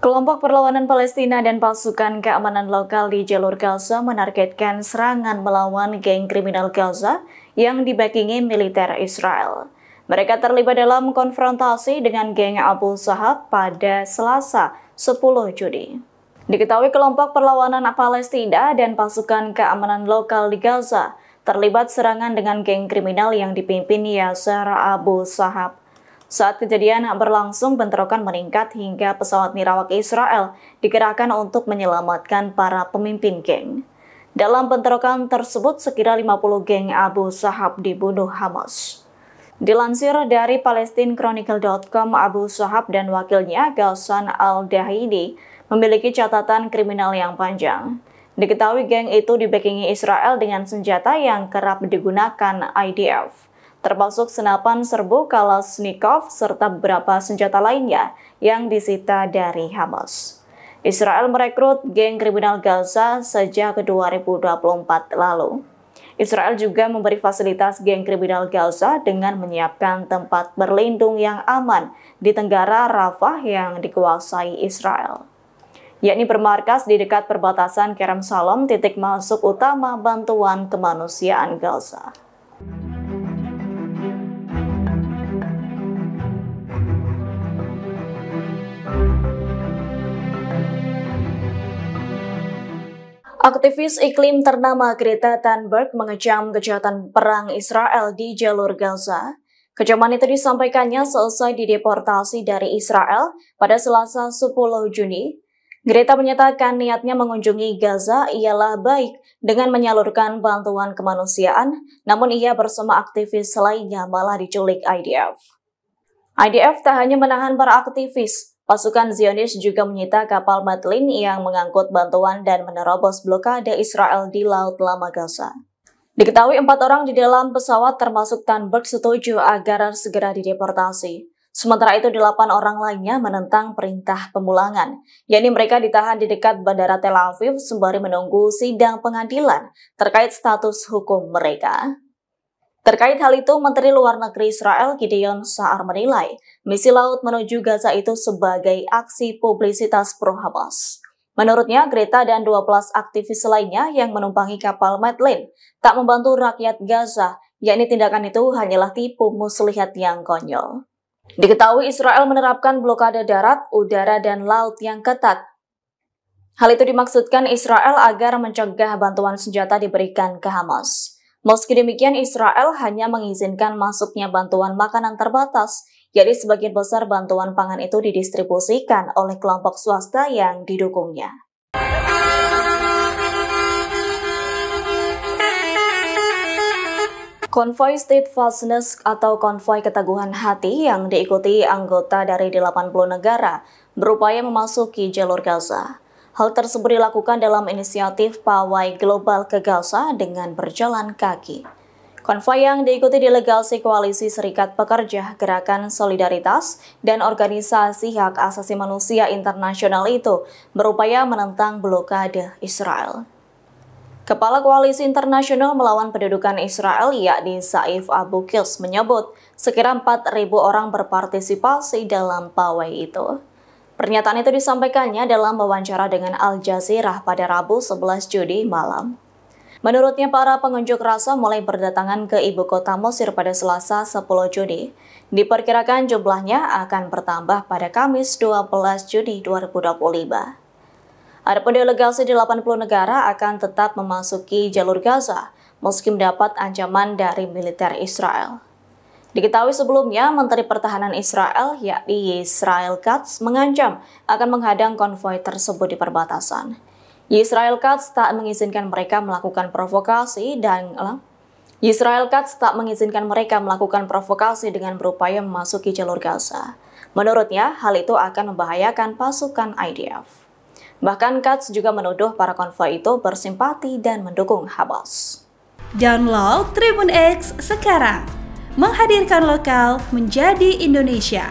Kelompok perlawanan Palestina dan pasukan keamanan lokal di jalur Gaza menargetkan serangan melawan geng kriminal Gaza yang dibakingi militer Israel. Mereka terlibat dalam konfrontasi dengan geng Abu Sahab pada Selasa 10 Juni. Diketahui kelompok perlawanan Palestina dan pasukan keamanan lokal di Gaza terlibat serangan dengan geng kriminal yang dipimpin Yasser Abu Sahab. Saat kejadian berlangsung, bentrokan meningkat hingga pesawat nirawak Israel dikerahkan untuk menyelamatkan para pemimpin geng. Dalam bentrokan tersebut, sekira 50 geng Abu Sahab dibunuh Hamas. Dilansir dari PalestineChronicle.com, Abu Sahab dan wakilnya Ghassan al-Dahidi memiliki catatan kriminal yang panjang. Diketahui geng itu dibakingi Israel dengan senjata yang kerap digunakan IDF, termasuk senapan serbu Kalashnikov serta beberapa senjata lainnya yang disita dari Hamas. Israel merekrut geng kriminal Gaza sejak 2024 lalu. Israel juga memberi fasilitas geng kriminal Gaza dengan menyiapkan tempat berlindung yang aman di Tenggara Rafah yang dikuasai Israel, yakni bermarkas di dekat perbatasan Kerem Shalom, titik masuk utama bantuan kemanusiaan Gaza. Aktivis iklim ternama Greta Thunberg mengecam kejahatan perang Israel di jalur Gaza. Kecaman itu disampaikannya selesai dideportasi dari Israel pada Selasa 10 Juni. Greta menyatakan niatnya mengunjungi Gaza ialah baik dengan menyalurkan bantuan kemanusiaan, namun ia bersama aktivis lainnya malah diculik IDF. IDF tak hanya menahan para aktivis, pasukan Zionis juga menyita kapal Medlin yang mengangkut bantuan dan menerobos blokade Israel di Laut Lama Gaza. Diketahui 4 orang di dalam pesawat termasuk Thunberg setuju agar segera dideportasi. Sementara itu 8 orang lainnya menentang perintah pemulangan, yakni mereka ditahan di dekat Bandara Tel Aviv sembari menunggu sidang pengadilan terkait status hukum mereka. Terkait hal itu, Menteri Luar Negeri Israel Gideon Sa'ar menilai misi laut menuju Gaza itu sebagai aksi publisitas pro-Hamas. Menurutnya, Greta dan 12 aktivis lainnya yang menumpangi kapal Medlin tak membantu rakyat Gaza, yakni tindakan itu hanyalah tipu muslihat yang konyol. Diketahui Israel menerapkan blokade darat, udara, dan laut yang ketat. Hal itu dimaksudkan Israel agar mencegah bantuan senjata diberikan ke Hamas. Meski demikian, Israel hanya mengizinkan masuknya bantuan makanan terbatas, jadi sebagian besar bantuan pangan itu didistribusikan oleh kelompok swasta yang didukungnya. Konvoi Steadfastness atau konvoi keteguhan hati yang diikuti anggota dari 80 negara berupaya memasuki jalur Gaza. Hal tersebut dilakukan dalam inisiatif Pawai Global ke Gaza dengan berjalan kaki. Konvoi yang diikuti delegasi Koalisi Serikat Pekerja, Gerakan Solidaritas, dan Organisasi Hak Asasi Manusia Internasional itu berupaya menentang blokade Israel. Kepala Koalisi Internasional melawan pendudukan Israel, yakni Saif Abu Qais, menyebut sekira 4.000 orang berpartisipasi dalam pawai itu. Pernyataan itu disampaikannya dalam wawancara dengan Al Jazeera pada Rabu 11 Juni malam. Menurutnya, para pengunjuk rasa mulai berdatangan ke ibu kota Mesir pada Selasa 10 Juni. Diperkirakan jumlahnya akan bertambah pada Kamis 12 Juni 2025. Adapun delegasi 80 negara akan tetap memasuki jalur Gaza, meski mendapat ancaman dari militer Israel. Diketahui sebelumnya, Menteri Pertahanan Israel, yakni Israel Katz, mengancam akan menghadang konvoi tersebut di perbatasan. Israel Katz tak mengizinkan mereka melakukan provokasi dengan berupaya memasuki jalur Gaza. Menurutnya, hal itu akan membahayakan pasukan IDF. Bahkan Katz juga menuduh para konvoi itu bersimpati dan mendukung Hamas. Download Tribun X sekarang. Menghadirkan lokal menjadi Indonesia.